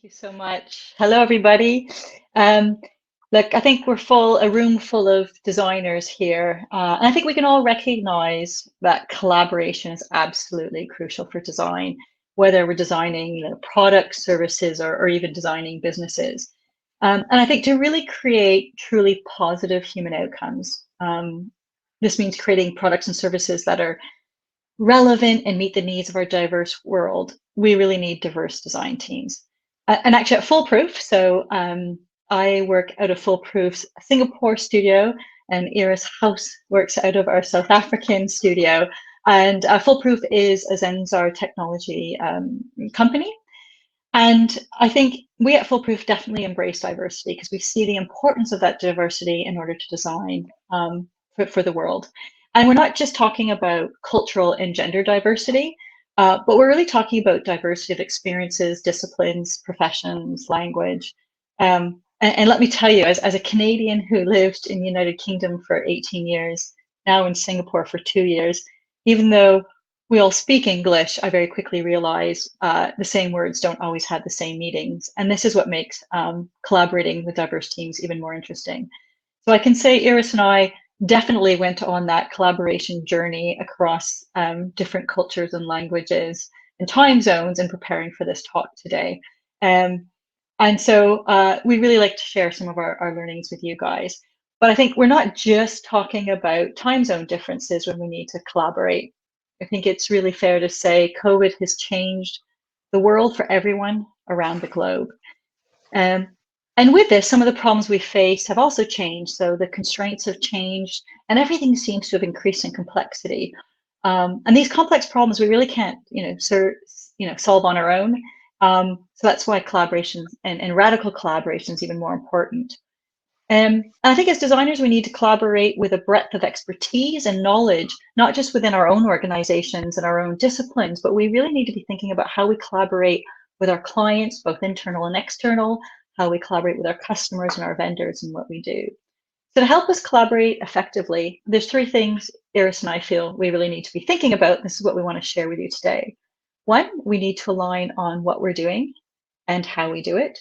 you so much. Hello, everybody. Look, I think we're a room full of designers here. And I think we can all recognize that collaboration is absolutely crucial for design, whether we're designing products, services, or even designing businesses. And I think to really create truly positive human outcomes, this means creating products and services that are relevant and meet the needs of our diverse world. We really need diverse design teams. And actually at Foolproof, so I work out of Foolproof's Singapore studio, and Eras Gous works out of our South African studio. And Foolproof is a Zenzar technology company. And I think we at Foolproof definitely embrace diversity because we see the importance of that diversity in order to design for the world. And we're not just talking about cultural and gender diversity, but we're really talking about diversity of experiences, disciplines, professions, language. And let me tell you, as a Canadian who lived in the United Kingdom for 18 years, now in Singapore for 2 years, even though we all speak English, I very quickly realized the same words don't always have the same meanings. And this is what makes collaborating with diverse teams even more interesting. So I can say Iris and I definitely went on that collaboration journey across different cultures and languages and time zones in preparing for this talk today. And so we really like to share some of our learnings with you guys. But I think we're not just talking about time zone differences when we need to collaborate. I think it's really fair to say COVID has changed the world for everyone around the globe. And with this, some of the problems we face have also changed. So the constraints have changed and everything seems to have increased in complexity. And these complex problems we really can't, solve on our own. So that's why collaboration and radical collaboration is even more important. And I think as designers, we need to collaborate with a breadth of expertise and knowledge, not just within our own organizations and our own disciplines, but we really need to be thinking about how we collaborate with our clients, both internal and external, how we collaborate with our customers and our vendors and what we do. So to help us collaborate effectively, there's 3 things Iris and I feel we really need to be thinking about. This is what we want to share with you today. 1, we need to align on what we're doing and how we do it.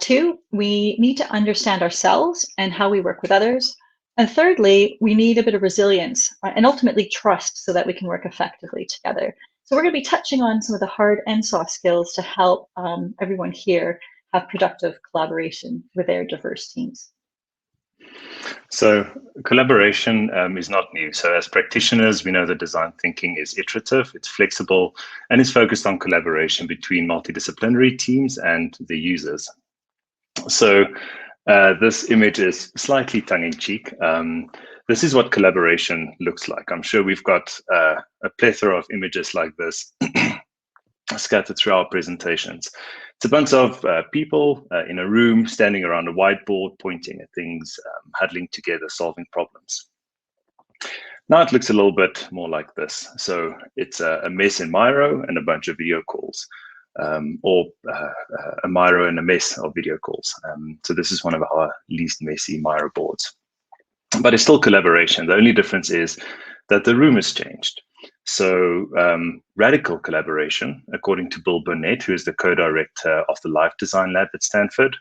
2, we need to understand ourselves and how we work with others. And thirdly, we need a bit of resilience and ultimately trust so that we can work effectively together. So we're going to be touching on some of the hard and soft skills to help everyone here have productive collaboration with their diverse teams. So collaboration is not new. So as practitioners, we know that design thinking is iterative, it's flexible, and it's focused on collaboration between multidisciplinary teams and the users. So this image is slightly tongue-in-cheek. This is what collaboration looks like. I'm sure we've got a plethora of images like this scattered through our presentations. It's a bunch of people in a room standing around a whiteboard, pointing at things, huddling together, solving problems. Now it looks a little bit more like this. So it's a mess in Miro and a bunch of video calls, or a Miro and a mess of video calls. So this is one of our least messy Miro boards. But it's still collaboration. The only difference is that the room has changed. So radical collaboration, according to Bill Burnett, who is the co-director of the Life Design Lab at Stanford,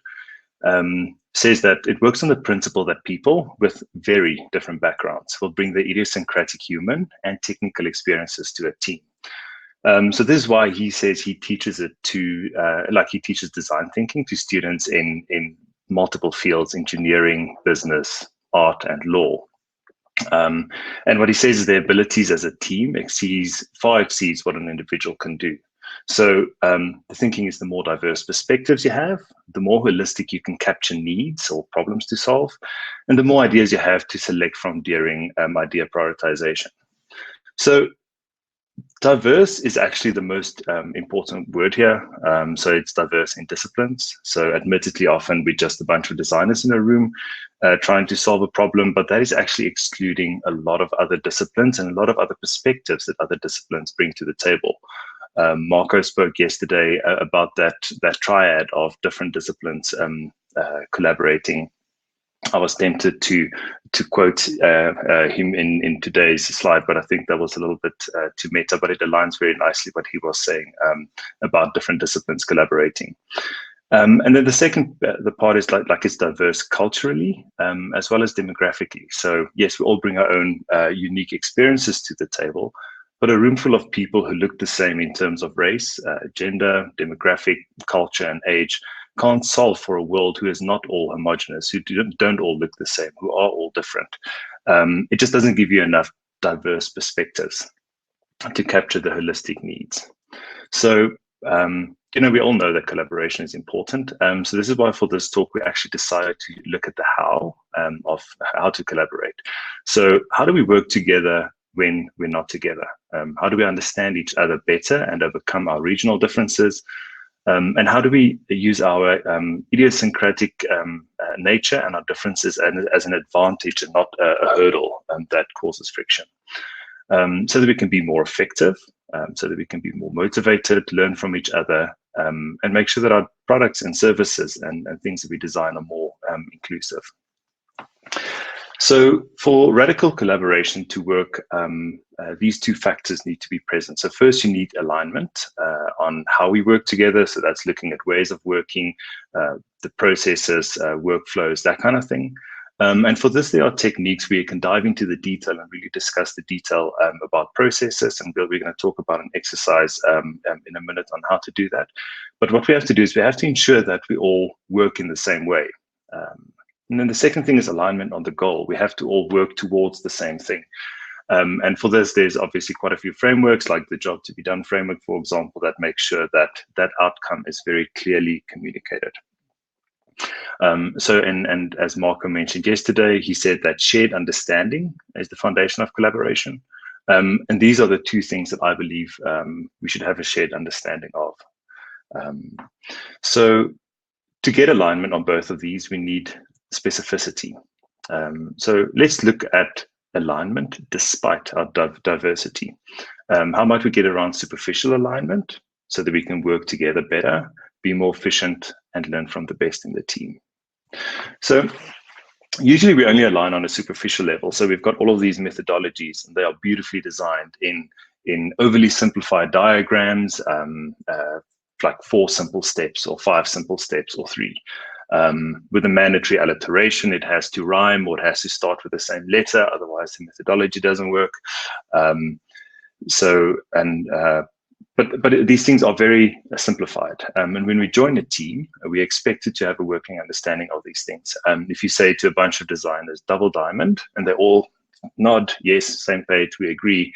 says that it works on the principle that people with very different backgrounds will bring their idiosyncratic human and technical experiences to a team. So this is why he says he teaches it to, he teaches design thinking to students in multiple fields: engineering, business, art, and law. And what he says is their abilities as a team far exceeds what an individual can do. So the thinking is the more diverse perspectives you have, the more holistic you can capture needs or problems to solve, and the more ideas you have to select from during idea prioritization. So diverse is actually the most important word here. So it's diverse in disciplines. So admittedly, often we're just a bunch of designers in a room trying to solve a problem, but that is actually excluding a lot of other disciplines and a lot of other perspectives that other disciplines bring to the table. Marco spoke yesterday about that triad of different disciplines collaborating I was tempted to quote him in today's slide, but I think that was a little bit too meta, but it aligns very nicely what he was saying about different disciplines collaborating. And then the second, the part is like it's diverse culturally as well as demographically. So yes, we all bring our own unique experiences to the table, but a room full of people who look the same in terms of race, gender, demographic, culture, and age can't solve for a world who is not all homogenous, who don't all look the same, who are all different. It just doesn't give you enough diverse perspectives to capture the holistic needs. So, we all know that collaboration is important. So this is why for this talk, we actually decided to look at the how of how to collaborate. So how do we work together when we're not together? How do we understand each other better and overcome our regional differences? And how do we use our idiosyncratic nature and our differences as an advantage and not a hurdle that causes friction? So that we can be more effective, so that we can be more motivated, learn from each other, and make sure that our products and services and things that we design are more inclusive. So for radical collaboration to work, these two factors need to be present. So first, you need alignment on how we work together. So that's looking at ways of working, the processes, workflows, that kind of thing. And for this, there are techniques where you can dive into the detail and really discuss the detail about processes. And we're going to talk about an exercise in a minute on how to do that. But what we have to do is we have to ensure that we all work in the same way. And then the second thing is alignment on the goal. We have to all work towards the same thing. And for this, there's obviously quite a few frameworks, like the Job to Be Done framework, for example, that makes sure that that outcome is very clearly communicated. And as Marco mentioned yesterday, he said that shared understanding is the foundation of collaboration. And these are the two things that I believe we should have a shared understanding of. So to get alignment on both of these, we need specificity. So let's look at alignment despite our diversity. How might we get around superficial alignment so that we can work together better, be more efficient, and learn from the best in the team? So usually we only align on a superficial level. So we've got all of these methodologies, and they are beautifully designed in overly simplified diagrams, like 4 simple steps or 5 simple steps or 3. With a mandatory alliteration, it has to rhyme or it has to start with the same letter, otherwise the methodology doesn't work. But these things are very simplified. And when we join a team, we're expected to have a working understanding of these things. If you say to a bunch of designers, double diamond, and they all nod, yes, same page, we agree,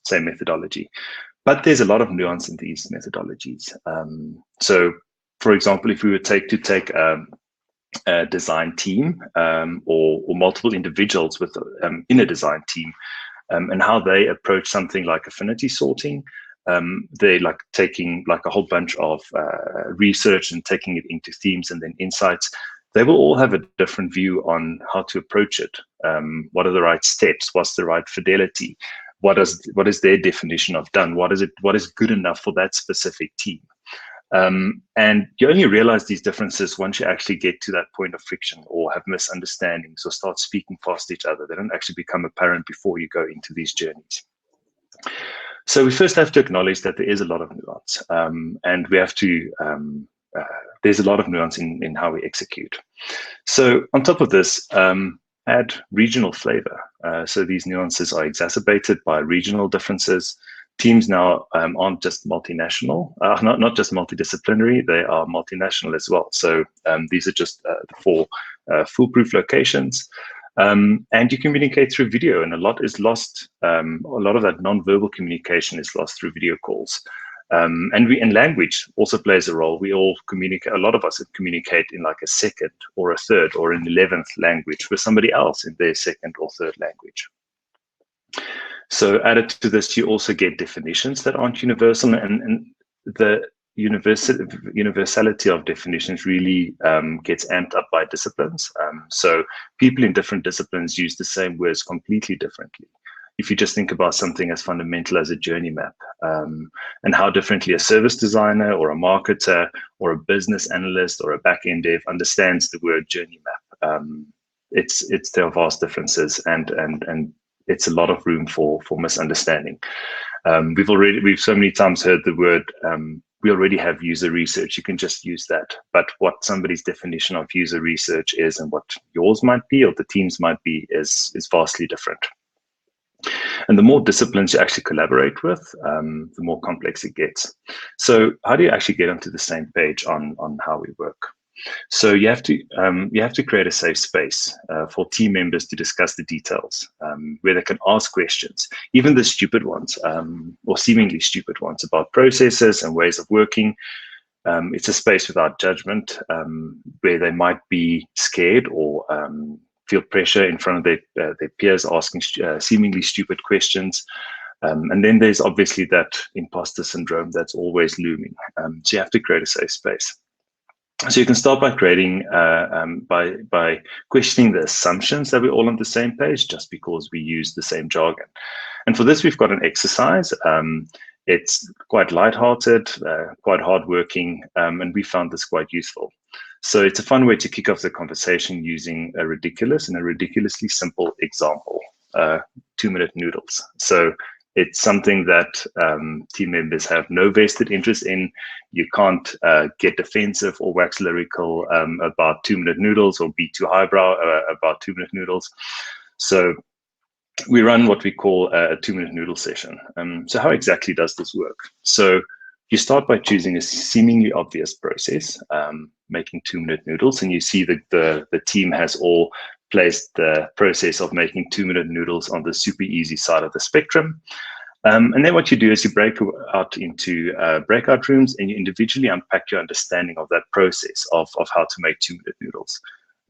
same methodology. But there's a lot of nuance in these methodologies. So, for example, if we were to take a design team or multiple individuals in a design team, and how they approach something like affinity sorting, they're like taking like a whole bunch of research and taking it into themes and then insights. They will all have a different view on how to approach it. What are the right steps? What's the right fidelity? What is their definition of done? What is good enough for that specific team? And you only realize these differences once you actually get to that point of friction or have misunderstandings or start speaking past each other. They don't actually become apparent before you go into these journeys. So we first have to acknowledge that there is a lot of nuance, and we have to, there's a lot of nuance in how we execute. So on top of this, add regional flavor. So these nuances are exacerbated by regional differences. Teams now aren't just multinational, not just multidisciplinary, they are multinational as well. So these are just the 4 foolproof locations. And you communicate through video, and a lot is lost. A lot of that non-verbal communication is lost through video calls. And language also plays a role. We all communicate, a lot of us communicate in like a second or a third or an 11th language with somebody else in their second or third language. So added to this, you also get definitions that aren't universal, and the universality of definitions really gets amped up by disciplines. So people in different disciplines use the same words completely differently. If you just think about something as fundamental as a journey map, and how differently a service designer or a marketer or a business analyst or a back-end dev understands the word journey map. there are vast differences, and it's a lot of room for misunderstanding. We've so many times heard the word, we already have user research, you can just use that. But what somebody's definition of user research is and what yours might be or the team's might be is vastly different. And the more disciplines you actually collaborate with, the more complex it gets. So how do you actually get onto the same page on how we work? So you have to create a safe space for team members to discuss the details, where they can ask questions, even the stupid ones or seemingly stupid ones about processes and ways of working. It's a space without judgment, where they might be scared or feel pressure in front of their peers asking seemingly stupid questions. And then there's obviously that imposter syndrome that's always looming. So you have to create a safe space. So you can start by creating, by questioning the assumptions that we're all on the same page just because we use the same jargon. And for this, we've got an exercise. It's quite lighthearted, quite hardworking, and we found this quite useful. So it's a fun way to kick off the conversation using a ridiculously simple example, 2-minute noodles. So it's something that team members have no vested interest in. You can't get defensive or wax lyrical about 2-minute noodles or be too highbrow about 2-minute noodles. So we run what we call a 2-minute noodle session. So how exactly does this work? So you start by choosing a seemingly obvious process, making 2-minute noodles, and you see that the team has all placed the process of making 2-minute noodles on the super easy side of the spectrum. And then what you do is you break out into breakout rooms and you individually unpack your understanding of that process of how to make 2-minute noodles.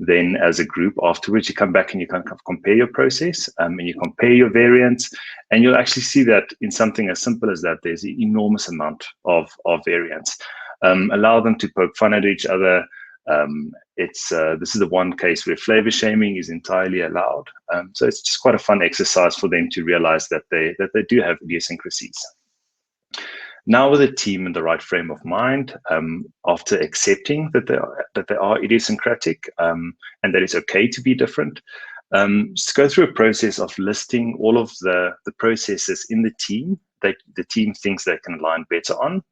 Then as a group afterwards, you come back and you kind of compare your process and you compare your variants, and you'll actually see that in something as simple as that, there's an enormous amount of variance. Allow them to poke fun at each other. This is the one case where flavor shaming is entirely allowed. So it's just quite a fun exercise for them to realize that they do have idiosyncrasies. Now with a team in the right frame of mind, after accepting that they are idiosyncratic and that it's okay to be different, just go through a process of listing all of the processes in the team that the team thinks they can align better on.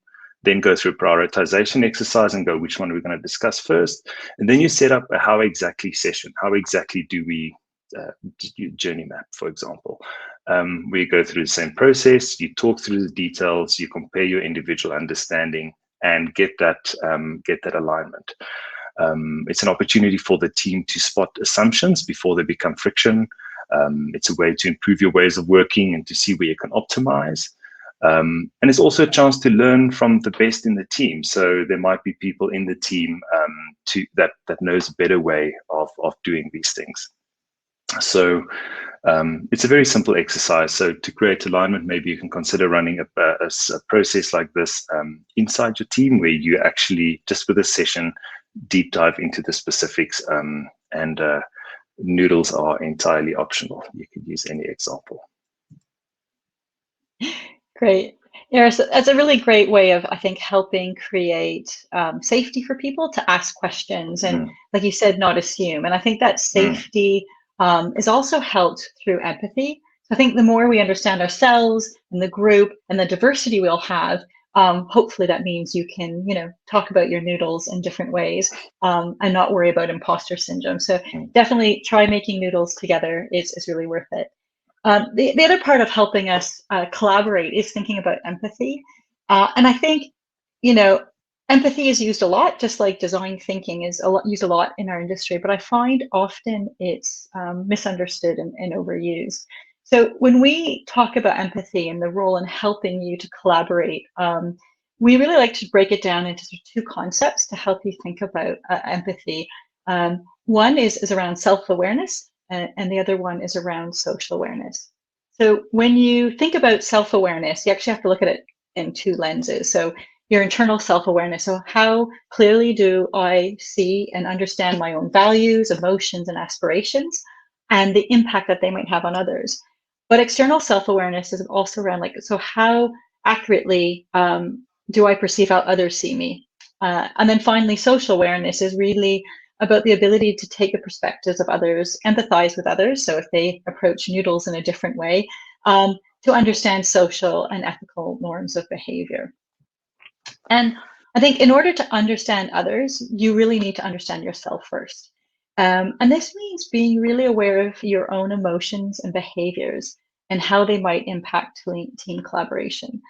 Then go through a prioritization exercise and go, which one are we going to discuss first? And then you set up a how exactly session. How exactly do we journey map, for example? We go through the same process, you talk through the details, you compare your individual understanding and get that alignment. It's an opportunity for the team to spot assumptions before they become friction. It's a way to improve your ways of working and to see where you can optimize. And it's also a chance to learn from the best in the team. So there might be people in the team that knows a better way of doing these things. So it's a very simple exercise. So to create alignment, maybe you can consider running a process like this inside your team, where you actually, just with a session, deep dive into the specifics, and noodles are entirely optional. You could use any example. Great. Yeah, so that's a really great way of, I think, helping create safety for people to ask questions and, like you said, not assume. And I think that safety is also helped through empathy. So I think the more we understand ourselves and the group and the diversity we'll have, hopefully that means you can, talk about your noodles in different ways and not worry about imposter syndrome. So definitely try making noodles together. It's really worth it. The other part of helping us collaborate is thinking about empathy. And I think, empathy is used a lot, just like design thinking is used a lot in our industry, but I find often it's misunderstood and overused. So when we talk about empathy and the role in helping you to collaborate, we really like to break it down into two concepts to help you think about empathy. One is around self-awareness, and the other one is around social awareness. So when you think about self-awareness, you actually have to look at it in two lenses. So your internal self-awareness. So how clearly do I see and understand my own values, emotions, and aspirations, and the impact that they might have on others? But external self-awareness is also around so how accurately do I perceive how others see me? And then finally, social awareness is really about the ability to take the perspectives of others, empathize with others. So if they approach noodles in a different way, to understand social and ethical norms of behavior. And I think in order to understand others, you really need to understand yourself first. And this means being really aware of your own emotions and behaviors and how they might impact team collaboration.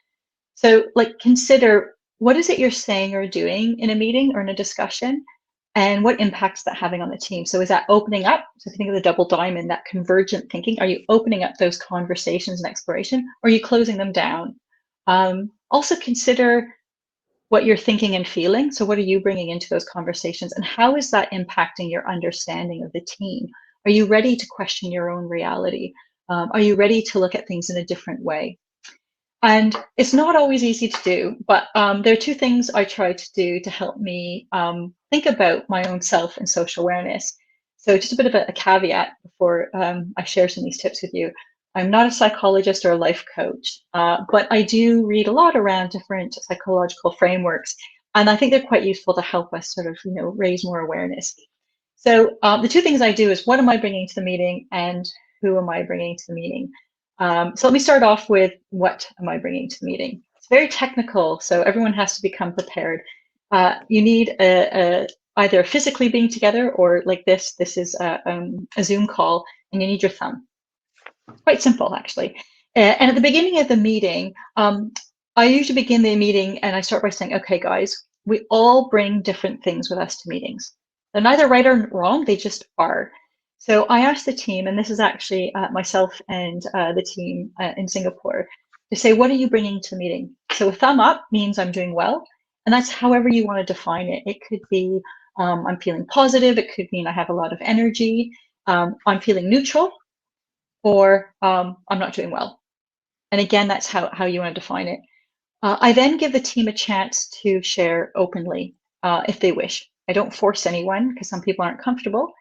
So like consider, what is it you're saying or doing in a meeting or in a discussion? And what impacts that having on the team? So is that opening up? So if you think of the double diamond, that convergent thinking, are you opening up those conversations and exploration, or are you closing them down? Also consider what you're thinking and feeling. So what are you bringing into those conversations, and how is that impacting your understanding of the team? Are you ready to question your own reality? Are you ready to look at things in a different way? And it's not always easy to do, but there are two things I try to do to help me think about my own self and social awareness. So just a bit of a caveat before I share some of these tips with you. I'm not a psychologist or a life coach, but I do read a lot around different psychological frameworks, and I think they're quite useful to help us sort of, raise more awareness. So the two things I do is, what am I bringing to the meeting, and who am I bringing to the meeting? So let me start off with, what am I bringing to the meeting? It's very technical, so everyone has to become prepared. You need either physically being together, or like this is a Zoom call, and you need your thumb. Quite simple, actually. And at the beginning of the meeting, I usually begin the meeting and I start by saying, okay, guys, we all bring different things with us to meetings. They're neither right or wrong, they just are. So I asked the team, and this is actually myself and the team in Singapore, to say, what are you bringing to the meeting? So a thumb up means I'm doing well, and that's however you want to define it. It could be I'm feeling positive, it could mean I have a lot of energy, I'm feeling neutral, or I'm not doing well. And again, that's how you want to define it. I then give the team a chance to share openly if they wish. I don't force anyone, because some people aren't comfortable.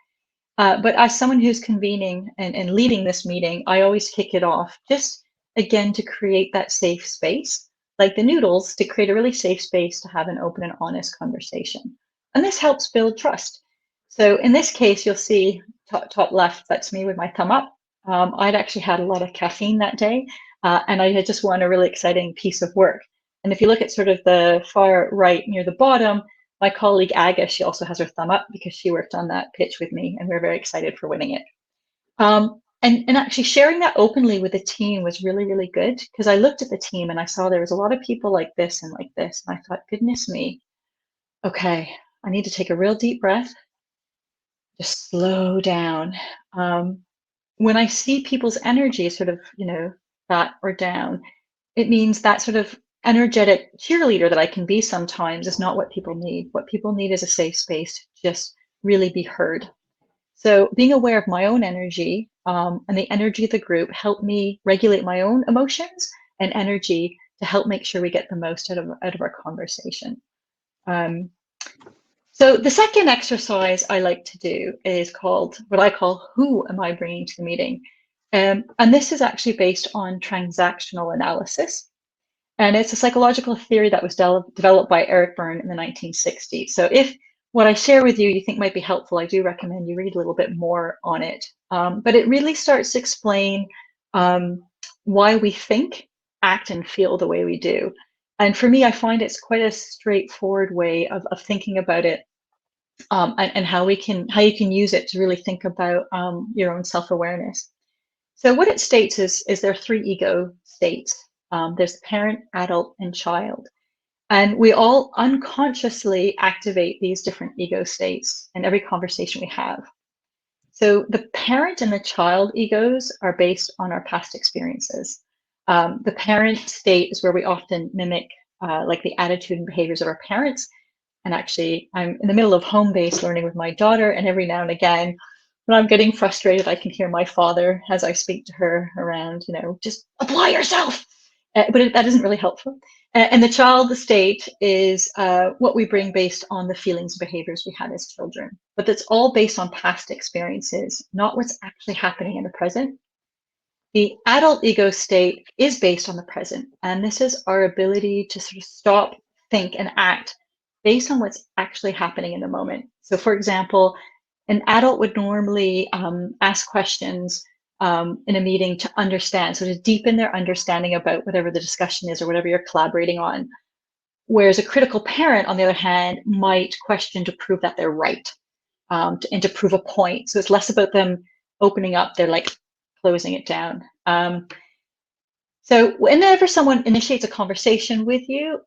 But as someone who's convening and leading this meeting, I always kick it off, just again to create that safe space, like the noodles, to create a really safe space to have an open and honest conversation. And this helps build trust. So in this case, you'll see top left, that's me with my thumb up. I'd actually had a lot of caffeine that day, and I had just won a really exciting piece of work. And if you look at sort of the far right near the bottom, my colleague Aga, she also has her thumb up because she worked on that pitch with me, and we're very excited for winning it. And actually sharing that openly with the team was really, really good, because I looked at the team and I saw there was a lot of people like this and like this. And I thought, goodness me, okay, I need to take a real deep breath, just slow down. When I see people's energy sort of, flat or down, it means that sort of energetic cheerleader that I can be sometimes is not what people need. What people need is a safe space to just really be heard. So being aware of my own energy and the energy of the group helped me regulate my own emotions and energy to help make sure we get the most out of our conversation. So the second exercise I like to do is called, what I call, who am I bringing to the meeting? And this is actually based on transactional analysis. And it's a psychological theory that was developed by Eric Berne in the 1960s. So if what I share with you think might be helpful, I do recommend you read a little bit more on it. But it really starts to explain why we think, act, and feel the way we do. And for me, I find it's quite a straightforward way of thinking about it, and how you can use it to really think about your own self-awareness. So what it states is there are three ego states. There's parent, adult, and child. And we all unconsciously activate these different ego states in every conversation we have. So the parent and the child egos are based on our past experiences. The parent state is where we often mimic like the attitude and behaviors of our parents. And actually, I'm in the middle of home-based learning with my daughter, and every now and again, when I'm getting frustrated, I can hear my father as I speak to her around, just apply yourself. But that isn't really helpful. And the child state is what we bring based on the feelings and behaviors we had as children. But that's all based on past experiences, not what's actually happening in the present. The adult ego state is based on the present. And this is our ability to sort of stop, think, and act based on what's actually happening in the moment. So for example, an adult would normally ask questions in a meeting to understand, so to deepen their understanding about whatever the discussion is or whatever you're collaborating on. Whereas a critical parent, on the other hand, might question to prove that they're right and to prove a point. So it's less about them opening up, they're like closing it down. So whenever someone initiates a conversation with you,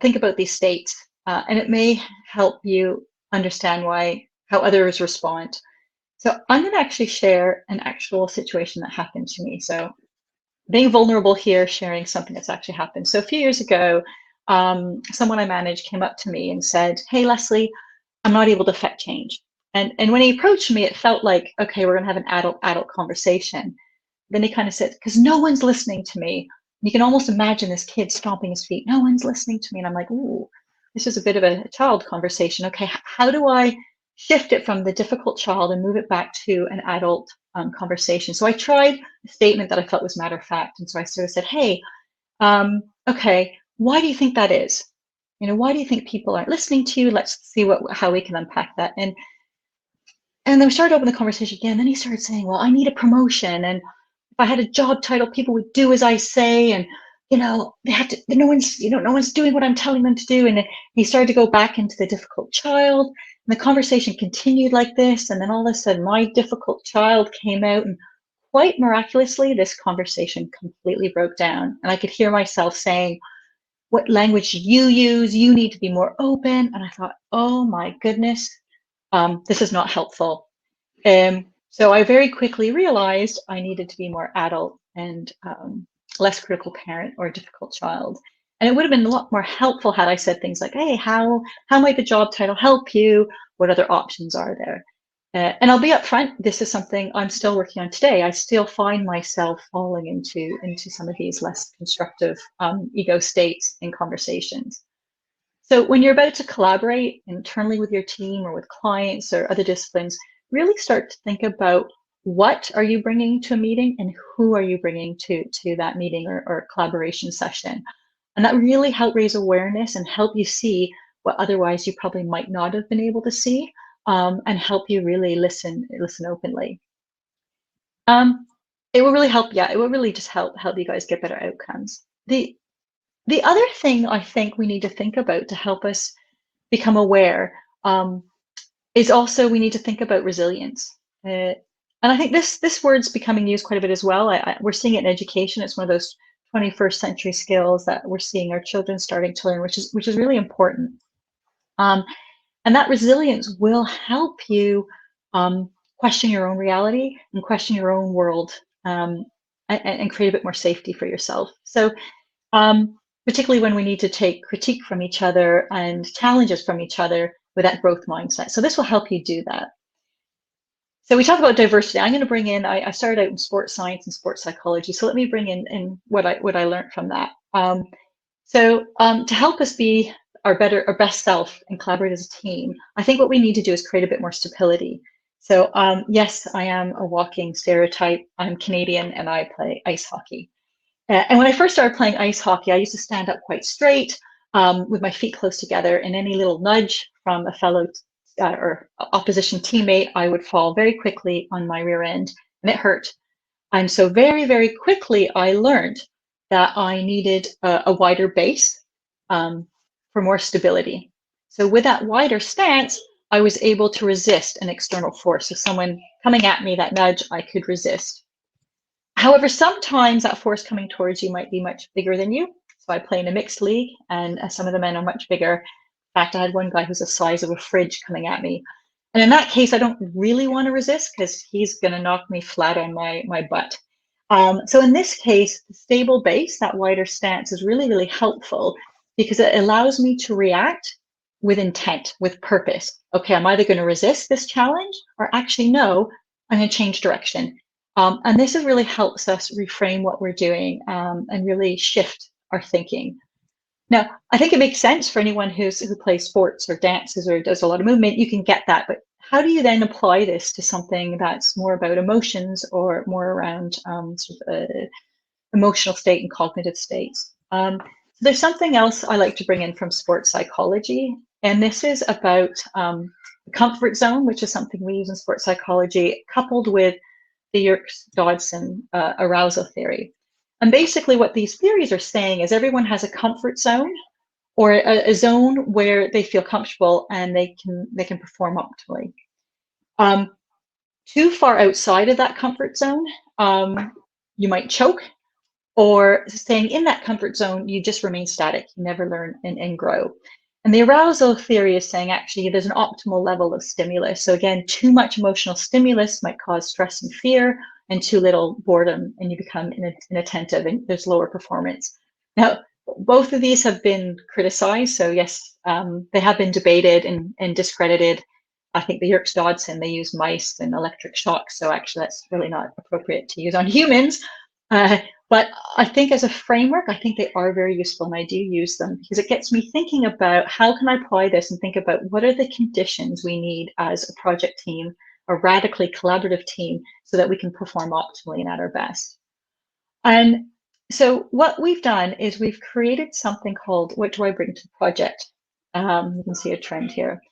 think about these states, and it may help you understand how others respond. So I'm going to actually share an actual situation that happened to me. So being vulnerable here, sharing something that's actually happened. So a few years ago, someone I managed came up to me and said, "Hey, Leslie, I'm not able to affect change." And when he approached me, it felt like, okay, we're going to have an adult conversation. Then he kind of said, because no one's listening to me. You can almost imagine this kid stomping his feet. No one's listening to me. And I'm like, ooh, this is a bit of a child conversation. Okay, how do I shift it from the difficult child and move it back to an adult conversation? So I tried a statement that I felt was matter of fact. And so I sort of said, hey, okay, why do you think that is? Why do you think people aren't listening to you? Let's see how we can unpack that. And then we started open the conversation again. Then he started saying, well, I need a promotion. And if I had a job title, people would do as I say. And, they have to, no one's doing what I'm telling them to do. And he started to go back into the difficult child. And the conversation continued like this. And then all of a sudden, my difficult child came out. And quite miraculously, this conversation completely broke down. And I could hear myself saying, what language you use, you need to be more open. And I thought, oh my goodness, this is not helpful. So I very quickly realized I needed to be more adult and less critical parent or difficult child. And it would have been a lot more helpful had I said things like, hey, how might the job title help you? What other options are there? And I'll be upfront, this is something I'm still working on today. I still find myself falling into some of these less constructive ego states in conversations. So when you're about to collaborate internally with your team or with clients or other disciplines, really start to think about what are you bringing to a meeting and who are you bringing to that meeting or collaboration session. And that really help raise awareness and help you see what otherwise you probably might not have been able to see, and help you really listen openly. It will really help. Yeah, it will really just help you guys get better outcomes. The other thing I think we need to think about to help us become aware is also we need to think about resilience. And I think this word's becoming used quite a bit as well. We're seeing it in education. It's one of those 21st century skills that we're seeing our children starting to learn, which is really important. And that resilience will help you question your own reality and question your own world, and create a bit more safety for yourself. So particularly when we need to take critique from each other and challenges from each other with that growth mindset. So this will help you do that. So we talk about diversity. I'm going to bring in, I started out in sports science and sports psychology. So let me bring in what I learned from that. So to help us be our best self and collaborate as a team, I think what we need to do is create a bit more stability. So yes, I am a walking stereotype. I'm Canadian and I play ice hockey. And when I first started playing ice hockey, I used to stand up quite straight with my feet close together, and any little nudge from a fellow or opposition teammate, I would fall very quickly on my rear end, and it hurt. And so very, very quickly, I learned that I needed a wider base for more stability. So with that wider stance, I was able to resist an external force. So someone coming at me, that nudge, I could resist. However, sometimes that force coming towards you might be much bigger than you. So I play in a mixed league, and some of the men are much bigger. In fact, I had one guy who's the size of a fridge coming at me. And in that case, I don't really want to resist because he's going to knock me flat on my butt. So in this case, the stable base, that wider stance, is really, really helpful because it allows me to react with intent, with purpose. Okay, I'm either going to resist this challenge or actually, no, I'm going to change direction. And this really helps us reframe what we're doing and really shift our thinking. Now, I think it makes sense for anyone who plays sports or dances or does a lot of movement, you can get that. But how do you then apply this to something that's more about emotions or more around sort of emotional state and cognitive states? So there's something else I like to bring in from sports psychology. And this is about the comfort zone, which is something we use in sports psychology, coupled with the Yerkes-Dodson arousal theory. And basically what these theories are saying is everyone has a comfort zone, or a zone where they feel comfortable and they can perform optimally. Too far outside of that comfort zone, you might choke, or staying in that comfort zone, you just remain static. You never learn and grow. And the arousal theory is saying actually there's an optimal level of stimulus. So again, too much emotional stimulus might cause stress and fear, and too little boredom, and you become inattentive and there's lower performance. Now, both of these have been criticized. So yes, they have been debated and discredited. I think the Yerkes-Dodson, they use mice and electric shocks. So actually that's really not appropriate to use on humans. But I think as a framework, I think they are very useful, and I do use them because it gets me thinking about how can I apply this and think about what are the conditions we need as a project team, a radically collaborative team, so that we can perform optimally and at our best. And so what we've done is we've created something called What Do I Bring to the Project? You can see a trend here.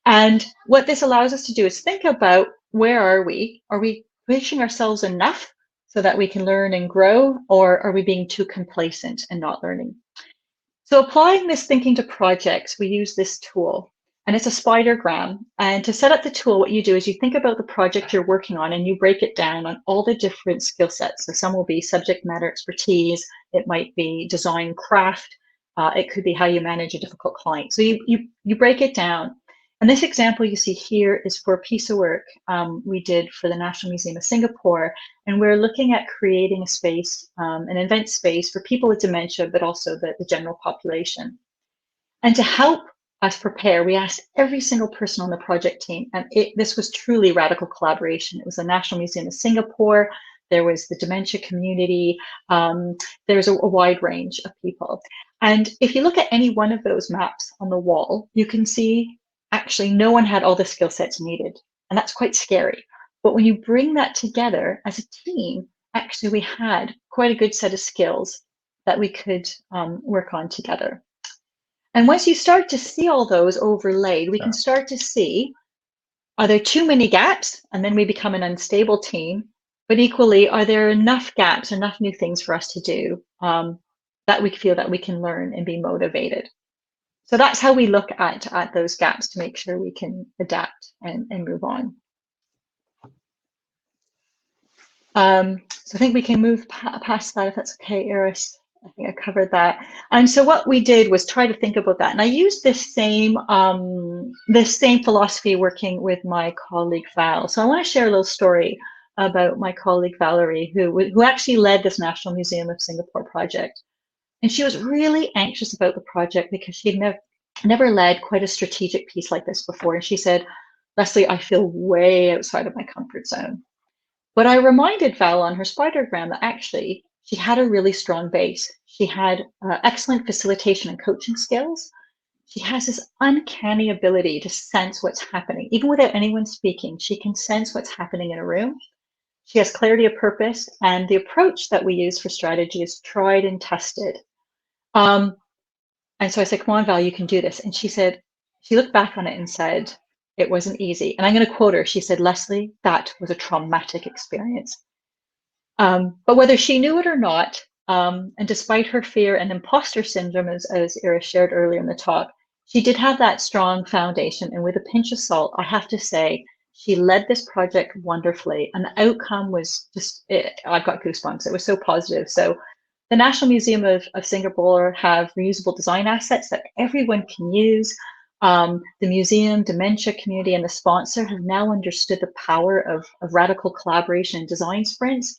And what this allows us to do is think about where are we? Are we pushing ourselves enough so that we can learn and grow, or are we being too complacent and not learning? So applying this thinking to projects, we use this tool, and it's a Spidergram. And to set up the tool, what you do is you think about the project you're working on and you break it down on all the different skill sets. So some will be subject matter expertise, it might be design craft, it could be how you manage a difficult client. So you break it down. And this example you see here is for a piece of work we did for the National Museum of Singapore. And we're looking at creating a space, an event space for people with dementia, but also the general population. And to help us prepare, we asked every single person on the project team, and this was truly radical collaboration. It was the National Museum of Singapore, there was the dementia community, there's a wide range of people. And if you look at any one of those maps on the wall, you can see actually no one had all the skill sets needed. And that's quite scary. But when you bring that together as a team, actually we had quite a good set of skills that we could work on together. And once you start to see all those overlaid, we can start to see, are there too many gaps? And then we become an unstable team. But equally, are there enough gaps, enough new things for us to do that we feel that we can learn and be motivated? So that's how we look at those gaps to make sure we can adapt and move on. So I think we can move past that if that's okay, Eris. I think I covered that. And so what we did was try to think about that. And I used this same philosophy working with my colleague Val. So I want to share a little story about my colleague Valerie, who actually led this National Museum of Singapore project. And she was really anxious about the project because she'd never led quite a strategic piece like this before. And she said, Leslie, I feel way outside of my comfort zone. But I reminded Val on her Spidergram that actually she had a really strong base. She had excellent facilitation and coaching skills. She has this uncanny ability to sense what's happening. Even without anyone speaking, she can sense what's happening in a room. She has clarity of purpose, and the approach that we use for strategy is tried and tested. And so I said, come on, Val, you can do this. And she said, she looked back on it and said, it wasn't easy. And I'm going to quote her. She said, Leslie, that was a traumatic experience. But whether she knew it or not, and despite her fear and imposter syndrome, as Iris shared earlier in the talk, she did have that strong foundation. And with a pinch of salt, I have to say, she led this project wonderfully. And the outcome was just, I've got goosebumps. It was so positive. So the National Museum of Singapore have reusable design assets that everyone can use. The museum, dementia community, and the sponsor have now understood the power of radical collaboration and design sprints.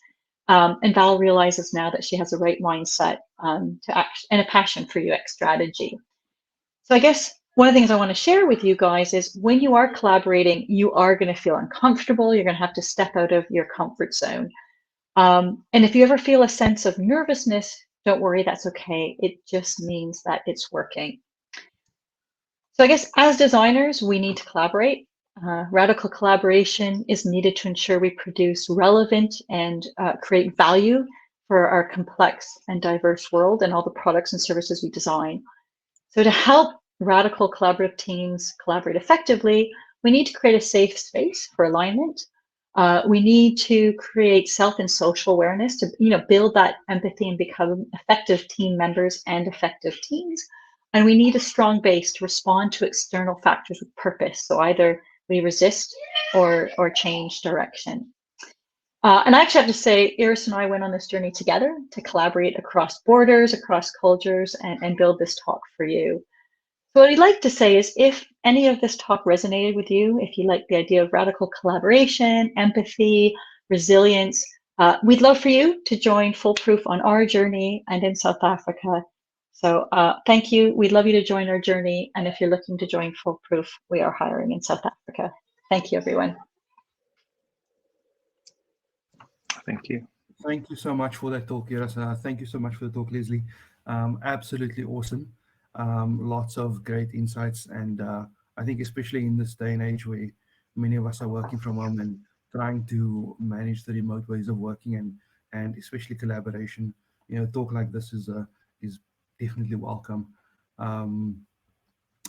And Val realizes now that she has the right mindset to act and a passion for UX strategy. So I guess one of the things I want to share with you guys is when you are collaborating, you are going to feel uncomfortable. You're going to have to step out of your comfort zone. And if you ever feel a sense of nervousness, don't worry, that's okay. It just means that it's working. So I guess as designers, we need to collaborate. Radical collaboration is needed to ensure we produce relevant and create value for our complex and diverse world and all the products and services we design. So to help radical collaborative teams collaborate effectively, we need to create a safe space for alignment. We need to create self and social awareness to build that empathy and become effective team members and effective teams. And we need a strong base to respond to external factors with purpose. So either we resist or change direction. And I actually have to say, Iris and I went on this journey together to collaborate across borders, across cultures, and build this talk for you. So what I'd like to say is, if any of this talk resonated with you, if you like the idea of radical collaboration, empathy, resilience, we'd love for you to join Foolproof on our journey and in South Africa. So thank you. We'd love you to join our journey. And if you're looking to join Foolproof, we are hiring in South Africa. Thank you, everyone. Thank you. Thank you so much for that talk, Iris. Thank you so much for the talk, Leslie. Absolutely awesome. Lots of great insights. And I think especially in this day and age where many of us are working from home and trying to manage the remote ways of working and especially collaboration, talk like this is definitely welcome.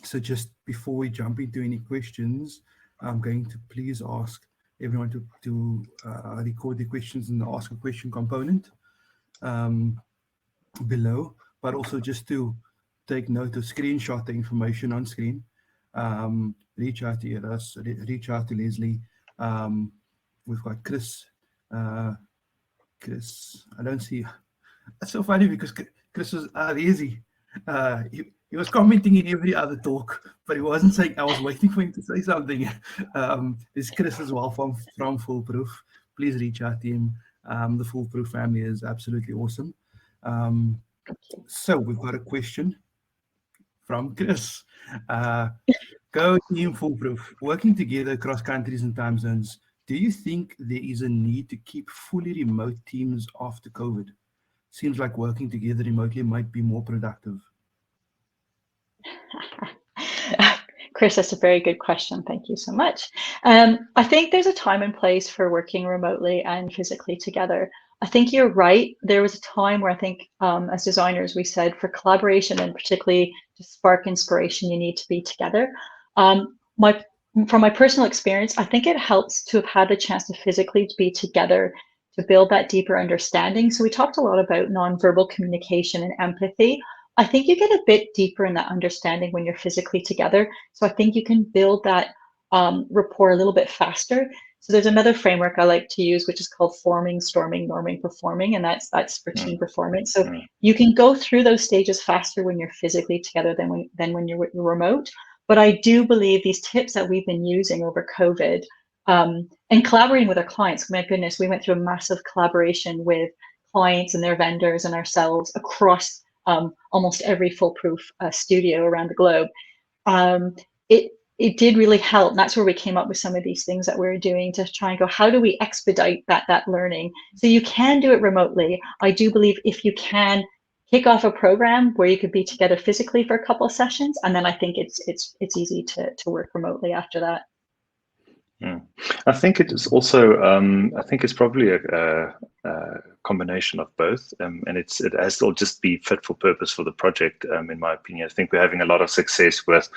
So just before we jump into any questions, I'm going to please ask everyone to record the questions in the ask a question component below, but also just to take note of screenshot the information on screen. Reach out to us, reach out to Leslie. We've got Chris. Chris, I don't see. That's so funny because Chris was easy. He was commenting in every other talk, but he wasn't saying. I was waiting for him to say something. It's Chris as well from Foolproof. Please reach out to him. The Foolproof family is absolutely awesome. So we've got a question from Chris. Go team Foolproof. Working together across countries and time zones, do you think there is a need to keep fully remote teams after COVID? Seems like working together remotely might be more productive. Chris, that's a very good question. Thank you so much. I think there's a time and place for working remotely and physically together. I think you're right. There was a time where I think as designers, we said for collaboration and particularly to spark inspiration, you need to be together. From my personal experience, I think it helps to have had the chance to physically be together to build that deeper understanding. So we talked a lot about nonverbal communication and empathy. I think you get a bit deeper in that understanding when you're physically together. So I think you can build that rapport a little bit faster. So there's another framework I like to use, which is called forming, storming, norming, performing, and that's for team performance. So you can go through those stages faster when you're physically together than when you're remote. But I do believe these tips that we've been using over COVID and collaborating with our clients, my goodness, we went through a massive collaboration with clients and their vendors and ourselves across almost every Foolproof studio around the globe. It did really help. And that's where we came up with some of these things that we're doing to try and go, how do we expedite that learning? So you can do it remotely. I do believe if you can kick off a program where you could be together physically for a couple of sessions, and then I think it's easy to work remotely after that. I think it is also. I think it's probably a combination of both, and it has to just be fit for purpose for the project. In my opinion, I think we're having a lot of success with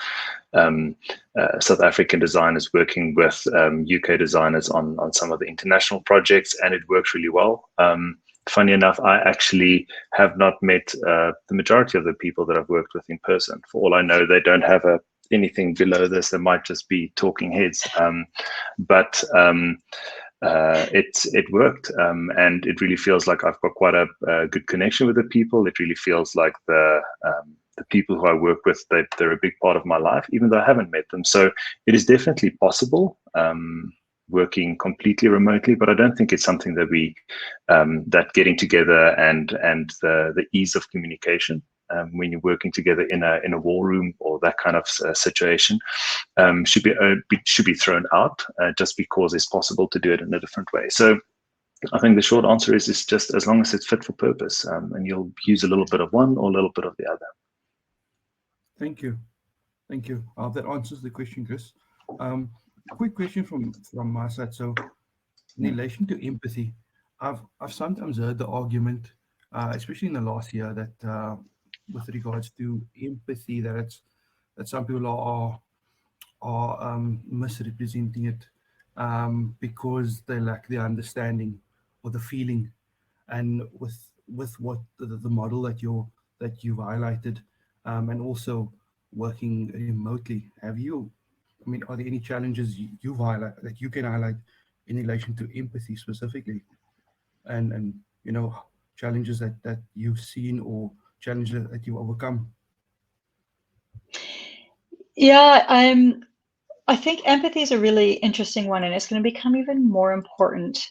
South African designers working with UK designers on some of the international projects, and it works really well. Funny enough, I actually have not met the majority of the people that I've worked with in person. For all I know, they don't have anything below this. They might just be talking heads, but it worked, and it really feels like I've got quite a good connection with the people. It really feels like the people who I work with, they're a big part of my life, even though I haven't met them. So it is definitely possible. Working completely remotely, but I don't think it's something that that getting together and the ease of communication when you're working together in a war room or that kind of situation should be thrown out just because it's possible to do it in a different way. So I think the short answer is just as long as it's fit for purpose, and you'll use a little bit of one or a little bit of the other. Thank you. That answers the question, Chris. Quick question from my side. So, in relation to empathy, I've sometimes heard the argument, especially in the last year, that with regards to empathy, that that some people are misrepresenting it because they lack the understanding or the feeling. And with what the model that you've highlighted, and also working remotely, have you? I mean, are there any challenges you've highlighted that you can highlight in relation to empathy specifically, and you know, challenges that you've seen or challenges that you overcome? Yeah, I think empathy is a really interesting one, and it's going to become even more important,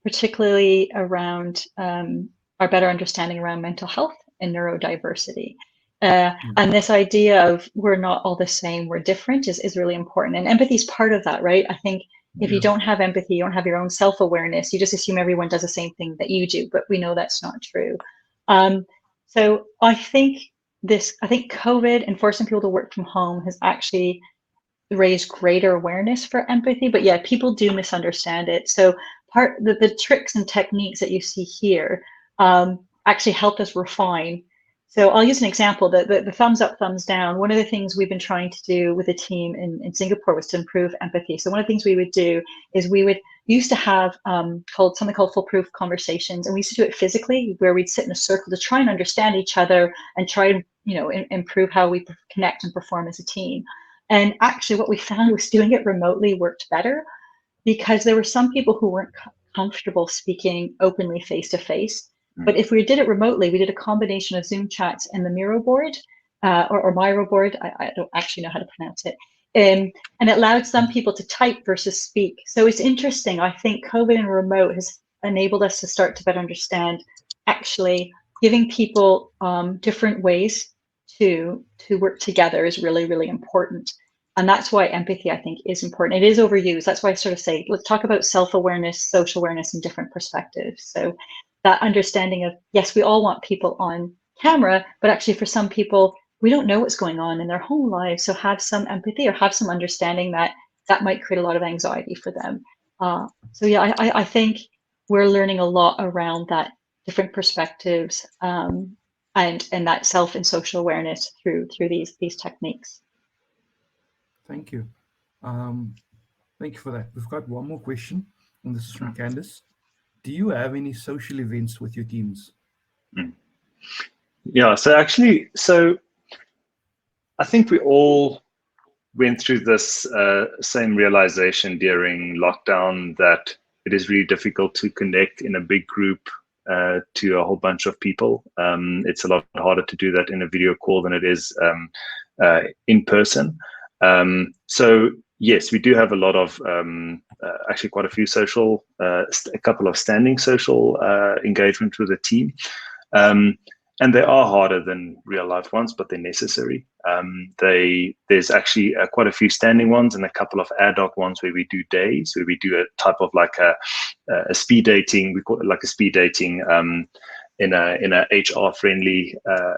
particularly around our better understanding around mental health and neurodiversity. And this idea of we're not all the same, we're different is really important. And empathy is part of that, right? I think if you don't have empathy, you don't have your own self-awareness, you just assume everyone does the same thing that you do, but we know that's not true. So I think COVID and forcing people to work from home has actually raise greater awareness for empathy, but yeah, people do misunderstand it. So the tricks and techniques that you see here actually help us refine. So I'll use an example, the thumbs up, thumbs down. One of the things we've been trying to do with a team in Singapore was to improve empathy. So one of the things we would do is we used to have something called foolproof conversations, and we used to do it physically, where we'd sit in a circle to try and understand each other and try and improve how we connect and perform as a team. And actually what we found was doing it remotely worked better, because there were some people who weren't comfortable speaking openly face to face. But if we did it remotely, we did a combination of Zoom chats and the Miro board, or Miro board. I don't actually know how to pronounce it. And it allowed some people to type versus speak. So it's interesting. I think COVID and remote has enabled us to start to better understand actually giving people different ways to work together is really, really important. And that's why empathy, I think, is important. It is overused. That's why I sort of say, let's talk about self-awareness, social awareness, and different perspectives. So that understanding of, yes, we all want people on camera, but actually for some people, we don't know what's going on in their home lives. So have some empathy or have some understanding that might create a lot of anxiety for them. So yeah, I think we're learning a lot around that, different perspectives, and that self and social awareness through these techniques. Thank you. Thank you for that. We've got one more question, and this is from Candice. Do you have any social events with your teams? Yeah, so I think we all went through this same realization during lockdown, that it is really difficult to connect in a big group to a whole bunch of people. It's a lot harder to do that in a video call than it is in person. So yes, we do have a lot of actually quite a few social, a couple of standing social engagement with the team. And they are harder than real life ones, but they're necessary. There's actually quite a few standing ones and a couple of ad hoc ones where we do days, where we do a type of like a speed dating. We call it like a speed dating in a HR friendly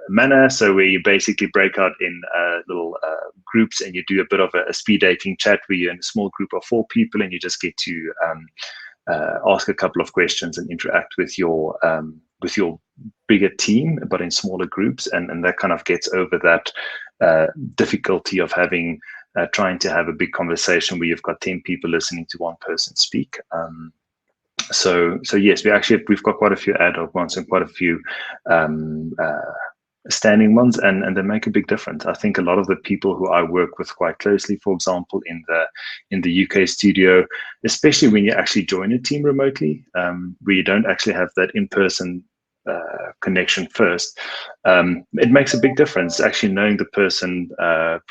manner. So where you basically break out in little groups and you do a bit of a speed dating chat where you're in a small group of 4 people and you just get to ask a couple of questions and interact with your bigger team, but in smaller groups, and that kind of gets over that difficulty of having trying to have a big conversation where you've got 10 people listening to one person speak. So yes, we've got quite a few ad hoc ones and quite a few standing ones, and they make a big difference. I think a lot of the people who I work with quite closely, for example, in the UK studio, especially when you actually join a team remotely, where you don't actually have that in-person connection first, it makes a big difference. Actually knowing the person,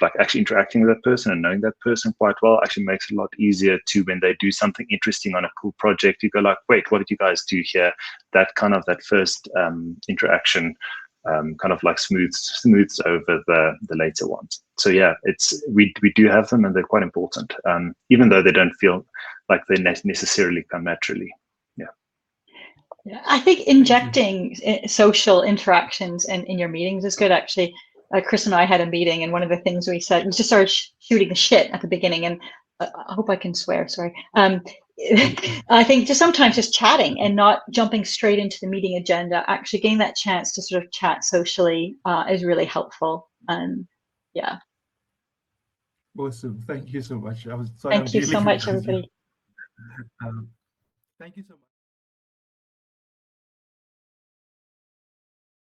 like actually interacting with that person and knowing that person quite well, actually makes it a lot easier to, when they do something interesting on a cool project, you go like, wait, what did you guys do here? That first interaction kind of like smooths over the later ones. So yeah, we do have them, and they're quite important, even though they don't feel like they necessarily come naturally. Yeah, I think injecting social interactions in your meetings is good. Actually, Chris and I had a meeting, and one of the things we said, we just started shooting the shit at the beginning, and I hope I can swear, sorry. I think sometimes just chatting and not jumping straight into the meeting agenda, actually getting that chance to sort of chat socially is really helpful. Yeah. Awesome. Thank you so much. I was sorry. Thank you so much, everybody. Thank you so much.